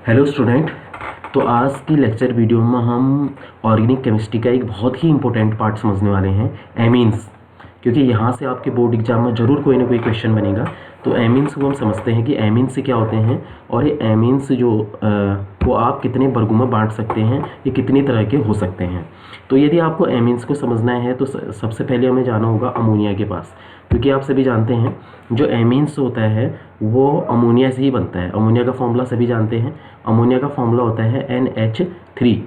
Hello student. तो आज की लेक्चर वीडियो में हम ऑर्गेनिक केमिस्ट्री का एक बहुत ही इंपॉर्टेंट पार्ट समझने वाले हैं, एमीन्स। क्योंकि यहाँ से आपके बोर्ड एग्जाम में ज़रूर कोई ना कोई क्वेश्चन बनेगा। तो एमीन्स को हम समझते हैं कि एमीन्स से क्या होते हैं और ये एमीन्स जो को आप कितने वर्गों में बांट सकते हैं, ये कितनी तरह के हो सकते हैं। तो यदि आपको एमीन्स को समझना है तो सबसे पहले हमें जाना होगा अमोनिया के पास, क्योंकि आप सभी जानते हैं जो एमीन्स होता है वो अमोनिया से ही बनता है। अमोनिया का फॉर्मूला सभी जानते हैं। अमोनिया का फॉर्मूला होता है NH3।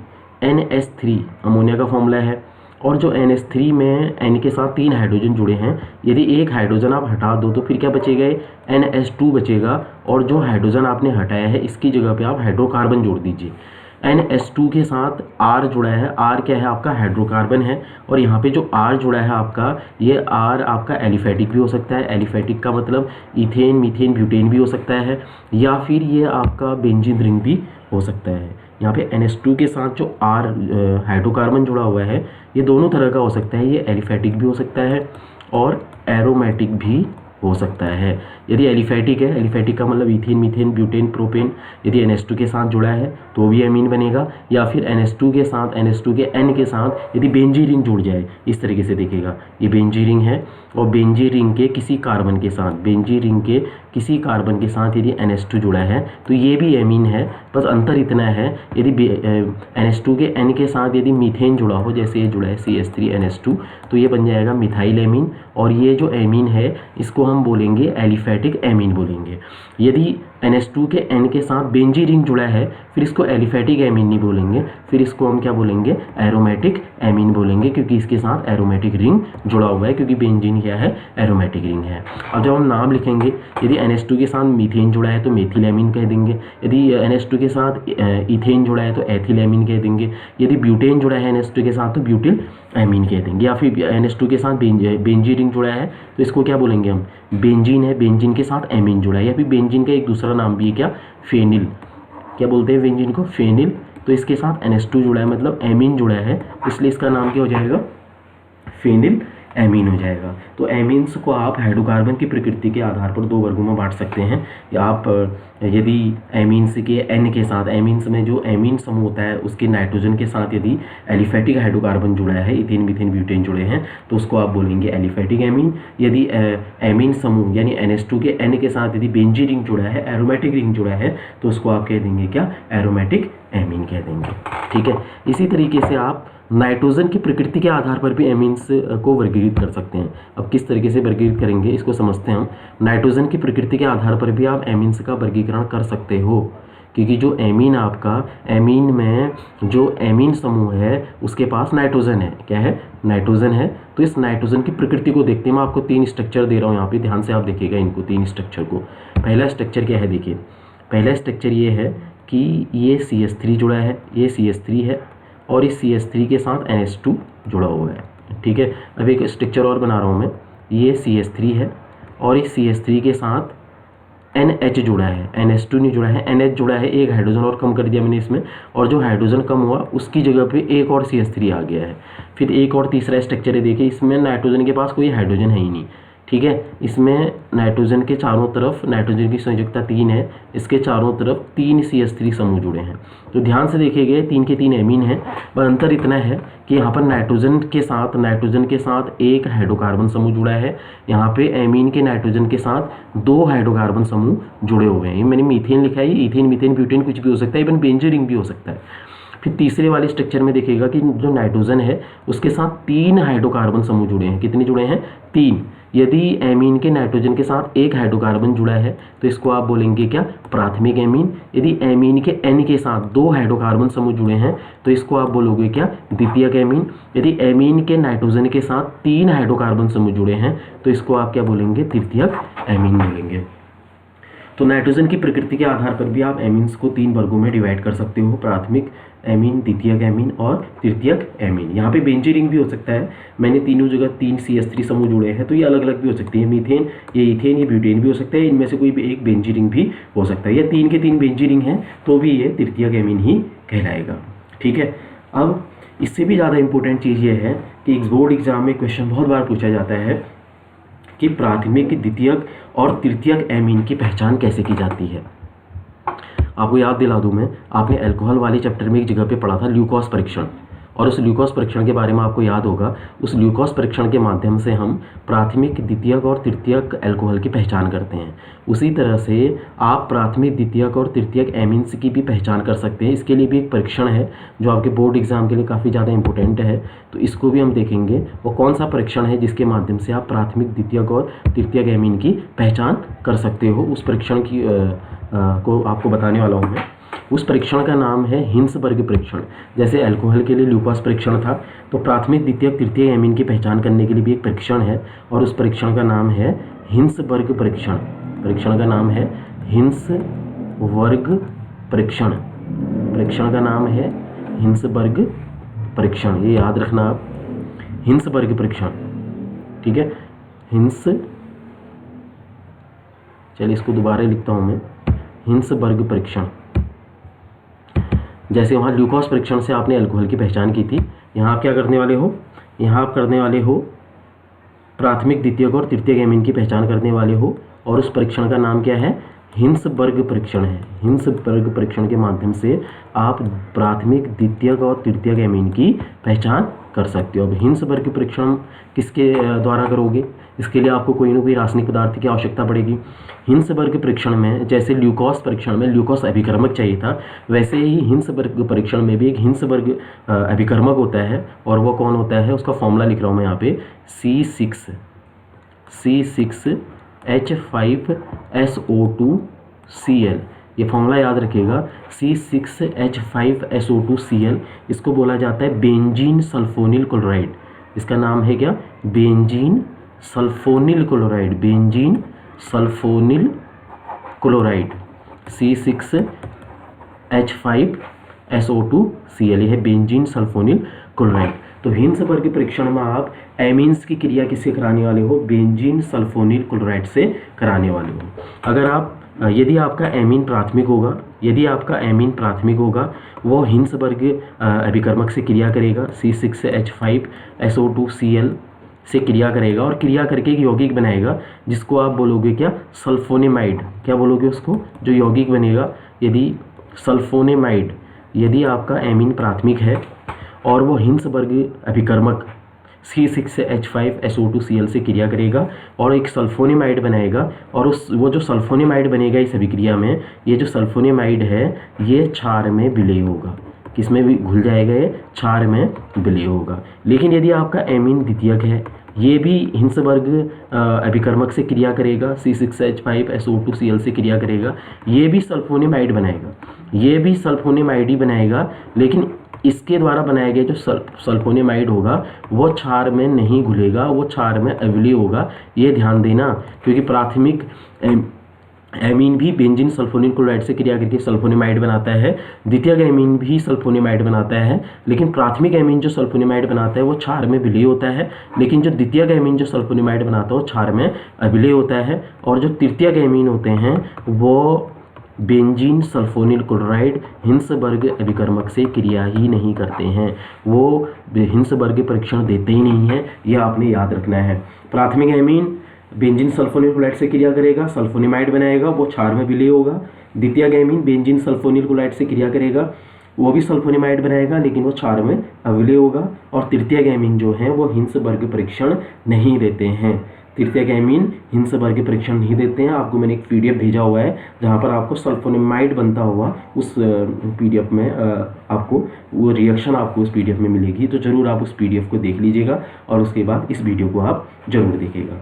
NH3 अमोनिया का फॉर्मूला है। और जो NH3 में N के साथ 3 हाइड्रोजन जुड़े हैं, यदि एक हाइड्रोजन आप हटा दो तो फिर क्या बचेगा, NH2 बचेगा। और जो हाइड्रोजन आपने हटाया है इसकी जगह पे आप हाइड्रोकार्बन जोड़ दीजिए। NH2 के साथ R जुड़ा है। R क्या है आपका, हाइड्रोकार्बन है। और यहाँ पे जो R जुड़ा है आपका, ये R आपका एलिफेटिक भी हो सकता है। एलिफेटिक का मतलब इथेन, मीथेन, ब्यूटेन भी हो सकता है, या फिर ये आपका बेंजीन रिंग भी हो सकता है। यहाँ पे NH2 के साथ जो R हाइड्रोकार्बन जुड़ा हुआ है, ये दोनों तरह का हो सकता है। ये एलिफेटिक भी हो सकता है और एरोमेटिक भी हो सकता है। यदि एलिफेटिक है, एलिफेटिक का मतलब इथेन, मीथेन, ब्यूटेन, प्रोपेन, यदि NH2 के साथ जुड़ा है तो भी एमीन बनेगा। या फिर NH2 के साथ, NH2 के N के साथ यदि बेंजीन रिंग जुड़ जाए, इस तरीके से देखिएगा, ये बेंजीन रिंग है और बेंजीन रिंग के किसी कार्बन के साथ, बेंजीन रिंग के किसी कार्बन के साथ यदि NH2 जुड़ा है तो ये भी एमीन है। बस अंतर इतना है, यदि NH2 के N के साथ यदि मीथेन जुड़ा हो, जैसे ये जुड़ा है CH3NH2, तो ये बन जाएगा मिथाइल एमीन। और ये जो एमीन है इसको हम बोलेंगे एलिफेटिक एमीन बोलेंगे। यदि NH2 के N के साथ बेंजीन रिंग जुड़ा है, फिर इसको एलिफेटिक एमीन नहीं बोलेंगे, फिर इसको हम क्या बोलेंगे, एरोमेटिक एमीन बोलेंगे, क्योंकि इसके साथ एरोमेटिक रिंग जुड़ा हुआ है, क्योंकि बेंजीन क्या है, एरोमेटिक रिंग है। अब जब हम नाम लिखेंगे, यदि NH2 के साथ मीथेन जुड़ा है तो मेथिल एमीन कह देंगे। यदि NH2 के साथ इथेन जुड़ा है तो एथिल एमीन कह देंगे। यदि ब्यूटेन जुड़ा है NH2 के साथ तो ब्यूटिल एमीन कह देंगे। या फिर NH2 के साथ बेंजीन रिंग जुड़ा है तो इसको क्या बोलेंगे हम, बेंजीन है, बेंजीन के साथ एमीन जुड़ा है। या फिर बेंजीन का एक दूसरा नाम भी है क्या, फेनिल। क्या बोलते हैं बेंजीन को, फेनिल। तो इसके साथ NH2 जुड़ा है मतलब एमीन जुड़ा है, इसलिए इसका नाम क्या हो जाएगा, फेनिल एमीन हो जाएगा। तो एमीन्स को आप हाइड्रोकार्बन की प्रकृति के आधार पर 2 वर्गों में बांट सकते हैं। या आप यदि एमीन्स के N के साथ, एमीन्स में जो एमीन समूह होता है उसके नाइट्रोजन के साथ यदि एलिफेटिक हाइड्रोकार्बन जुड़ा है, इथेन, मीथेन, ब्यूटेन जुड़े हैं, तो उसको आप बोलेंगे एलिफेटिक एमीन। यदि एमीन समूह यानी NH2 के N के साथ यदि बेंजीन रिंग जुड़ा है, एरोमेटिक रिंग जुड़ा है, तो उसको आप कह देंगे क्या, एरोमेटिक एमीन कह देंगे। ठीक है। इसी तरीके से आप नाइट्रोजन की प्रकृति के आधार पर भी एमीन्स को वर्गीकृत कर सकते हैं। अब किस तरीके से वर्गीकृत करेंगे इसको समझते हैं हम। नाइट्रोजन की प्रकृति के आधार पर भी आप एमीन्स का वर्गीकरण कर सकते हो, क्योंकि जो एमीन आपका, एमीन में जो एमीन समूह है उसके पास नाइट्रोजन है। क्या है, नाइट्रोजन है। तो इस नाइट्रोजन की प्रकृति को देखते हैं। मैं आपको 3 स्ट्रक्चर दे रहा हूँ यहाँ पे, ध्यान से आप देखिएगा इनको, 3 स्ट्रक्चर को। पहला स्ट्रक्चर क्या है, देखिए पहला स्ट्रक्चर ये है कि ये CH3 जुड़ा है, ये CH3 है और इस CH3 के साथ NH2 जुड़ा हुआ है। ठीक है। अब एक स्ट्रक्चर और बना रहा हूँ मैं, ये CH3 है और इस CH3 के साथ NH जुड़ा है, NH2 नहीं जुड़ा है, NH जुड़ा है। एक हाइड्रोजन और कम कर दिया मैंने इसमें, और जो हाइड्रोजन कम हुआ उसकी जगह पे एक और CH3 आ गया है। फिर एक और तीसरा स्ट्रक्चर है, देखिए इसमें नाइट्रोजन के पास कोई हाइड्रोजन है ही नहीं। ठीक है। इसमें नाइट्रोजन के चारों तरफ, नाइट्रोजन की संयोजकता 3 है, इसके चारों तरफ 3 CH3 समूह जुड़े हैं। तो ध्यान से देखिएगा 3 के 3 एमीन हैं। पर अंतर इतना है कि यहाँ पर नाइट्रोजन के साथ एक हाइड्रोकार्बन समूह जुड़ा है। यहाँ पे एमीन के नाइट्रोजन के साथ 2 हाइड्रोकार्बन समूह जुड़े हुए हैं। मैंने मीथेन लिखा है, इथेन, मीथेन, ब्यूटेन कुछ भी हो सकता है, इवन बेंजीन रिंग भी हो सकता है। फिर तीसरे वाले स्ट्रक्चर में देखिएगा कि जो नाइट्रोजन है उसके साथ 3 हाइड्रोकार्बन समूह जुड़े हैं। कितने जुड़े हैं, 3। यदि एमीन के नाइट्रोजन के साथ एक हाइड्रोकार्बन जुड़ा है तो इसको आप बोलेंगे क्या, प्राथमिक एमीन। यदि एमीन के N के साथ 2 हाइड्रोकार्बन समूह जुड़े हैं तो इसको आप बोलोगे क्या, द्वितीयक एमीन। यदि एमीन के नाइट्रोजन के साथ 3 हाइड्रोकार्बन समूह जुड़े हैं तो इसको आप क्या बोलेंगे, तृतीयक एमीन बोलेंगे। तो नाइट्रोजन की प्रकृति के आधार पर भी आप एमीन्स को 3 वर्गों में डिवाइड कर सकते हो, प्राथमिक एमीन, द्वितीयक एमीन और तृतीयक एमीन। यहाँ पे बेंजीन रिंग भी हो सकता है। मैंने तीनों जगह 3 CH3 समूह जुड़े हैं, तो ये अलग अलग भी हो सकती है। मीथेन, ये इथेन, ये ब्यूटेन भी हो सकता है। इनमें से कोई भी एक बेंजीन रिंग भी हो सकता है। ये 3 के 3 बेंजीन रिंग हैं तो भी ये तृतीयक एमीन ही कहलाएगा। ठीक है। अब इससे भी ज़्यादा इंपॉर्टेंट चीज़ ये है कि बोर्ड एग्जाम में क्वेश्चन बहुत बार पूछा जाता है कि प्राथमिक, द्वितीयक और तृतीयक एमीन की पहचान कैसे की जाती है। आपको याद दिला दूं मैं, आपने अल्कोहल वाले चैप्टर में एक जगह पे पढ़ा था ल्यूकोस परीक्षण, और उस ल्यूकोस परीक्षण के बारे में आपको याद होगा। उस ल्यूकोस परीक्षण के माध्यम से हम प्राथमिक, द्वितीयक और तृतीयक अल्कोहल की पहचान करते हैं। उसी तरह से आप प्राथमिक, द्वितीयक और तृतीयक एमीन्स की भी पहचान कर सकते हैं। इसके लिए भी एक परीक्षण है जो आपके बोर्ड एग्जाम के लिए काफ़ी ज़्यादा इंपॉर्टेंट है, तो इसको भी हम देखेंगे। वो कौन सा परीक्षण है जिसके माध्यम से आप प्राथमिक, द्वितीयक और तृतीयक एमीन की पहचान कर सकते हो, उस परीक्षण की को आपको बताने वाला हूँ मैं। उस परीक्षण का नाम है हिंसबर्ग परीक्षण। जैसे अल्कोहल के लिए ल्यूकोस परीक्षण था, तो प्राथमिक, द्वितीयक, तृतीयक एमीन की पहचान करने के लिए भी एक परीक्षण है, और उस परीक्षण का नाम है हिंसबर्ग परीक्षण। परीक्षण का नाम है हिंसबर्ग परीक्षण। परीक्षण का नाम है हिंसबर्ग परीक्षण, ये याद रखना आप, हिंसबर्ग परीक्षण, ठीक है। चलिए इसको दोबारा लिखता हूँ मैं, हिंसबर्ग परीक्षण। जैसे वहाँ ल्यूकोस परीक्षण से आपने अल्कोहल की पहचान की थी, यहाँ आप क्या करने वाले हो, यहाँ आप करने वाले हो प्राथमिक, द्वितीयक और तृतीयक एमीन की पहचान करने वाले हो, और उस परीक्षण का नाम क्या है, हिंसबर्ग परीक्षण है। हिंसबर्ग परीक्षण के माध्यम से आप प्राथमिक, द्वितीयक और तृतीयक एमीन की पहचान कर सकते हो। अब हिंसबर्ग परीक्षण किसके द्वारा करोगे, इसके लिए आपको कोई ना कोई रासायनिक पदार्थ की आवश्यकता पड़ेगी। हिंसबर्ग परीक्षण में जैसे ल्यूकोस परीक्षण में ल्यूकोस अभिकर्मक चाहिए था, वैसे ही हिंसबर्ग परीक्षण में भी एक हिंसबर्ग अभिकर्मक होता है, और वो कौन होता है, उसका फॉर्मूला लिख रहा हूँ मैं यहाँ पे, C6H5SO2Cl। ये फॉर्मूला याद रखिएगा, C6H5SO2Cl, इसको बोला जाता है बेंजीन सल्फोनिल क्लोराइड। इसका नाम है क्या, benzene sulphonyl chloride, benzene sulphonyl chloride, C6H5SO2Cl, यह है बेंजीन सल्फोनिल क्लोराइड। तो हिंसबर्ग परीक्षण में आप एमीन्स की क्रिया किससे कराने वाले हो, बेंजीन सल्फोनिल क्लोराइड से कराने वाले हो। अगर आप यदि आपका एमीन प्राथमिक होगा, यदि आपका एमीन प्राथमिक होगा, वो हिंसबर्ग अभिकर्मक से क्रिया करेगा, C6H5SO2Cl से क्रिया करेगा, और क्रिया करके एक यौगिक बनाएगा जिसको आप बोलोगे क्या, सल्फोनेमाइड। क्या बोलोगे उसको, जो यौगिक बनेगा, यदि सल्फोनेमाइड, यदि आपका एमीन प्राथमिक है और वो हिंसबर्ग अभिकर्मक C6H5SO2Cl से क्रिया करेगा और एक सल्फोनेमाइड बनाएगा, और वो जो सल्फोनेमाइड बनेगा इस अभिक्रिया में, ये जो सल्फोनेमाइड है ये क्षार में विलय होगा, किसमें भी घुल जाएगा, ये क्षार में विलय होगा। लेकिन यदि आपका एमीन द्वितीयक है, ये भी हिंसबर्ग अभिकर्मक से क्रिया करेगा, C6H5SO2Cl से क्रिया करेगा, ये भी सल्फोनेमाइड बनाएगा, ये भी सल्फोनेमाइड ही बनाएगा, लेकिन इसके द्वारा बनाया गया जो सल्फोनेमाइड होगा वो क्षार में नहीं घुलेगा, वो क्षार में अविलय होगा। ये ध्यान देना, क्योंकि प्राथमिक एमीन भी बेंजीन सल्फोनिल क्लोराइड से क्रिया करके सल्फोनेमाइड बनाता है, द्वितीयक एमीन भी सल्फोनेमाइड बनाता है, लेकिन प्राथमिक एमीन जो सल्फोनेमाइड बनाता है वो क्षार में विलय होता है, लेकिन जो द्वितीयक एमीन जो सल्फोनेमाइड बनाता है वो क्षार में अविलय होता है, और जो तृतीयक एमीन होते हैं वो बेंजीन सल्फोनिल क्लोराइड हिंसबर्ग अभिकर्मक से क्रिया ही नहीं करते हैं, वो हिंसबर्ग परीक्षण देते ही नहीं हैं, यह आपने याद रखना है। प्राथमिक एमीन बेंजीन सल्फोनिल क्लोराइड से क्रिया करेगा, सल्फोनेमाइड बनाएगा, वो क्षार में विलय होगा। द्वितीयक एमीन बेंजीन सल्फोनिल क्लोराइड से क्रिया करेगा, वो भी सल्फोनेमाइड बनाएगा, लेकिन वो क्षार में अविलय होगा। और तृतीयक एमीन जो है वो हिंसबर्ग परीक्षण नहीं देते हैं, तृतीयक एमीन हिंसबर्ग परीक्षण नहीं देते हैं। आपको मैंने एक PDF भेजा हुआ है जहाँ पर आपको सल्फोनेमाइड बनता हुआ उस PDF में आपको वो रिएक्शन आपको उस PDF में मिलेगी, तो ज़रूर आप उस PDF को देख लीजिएगा और उसके बाद इस वीडियो को आप ज़रूर देखिएगा।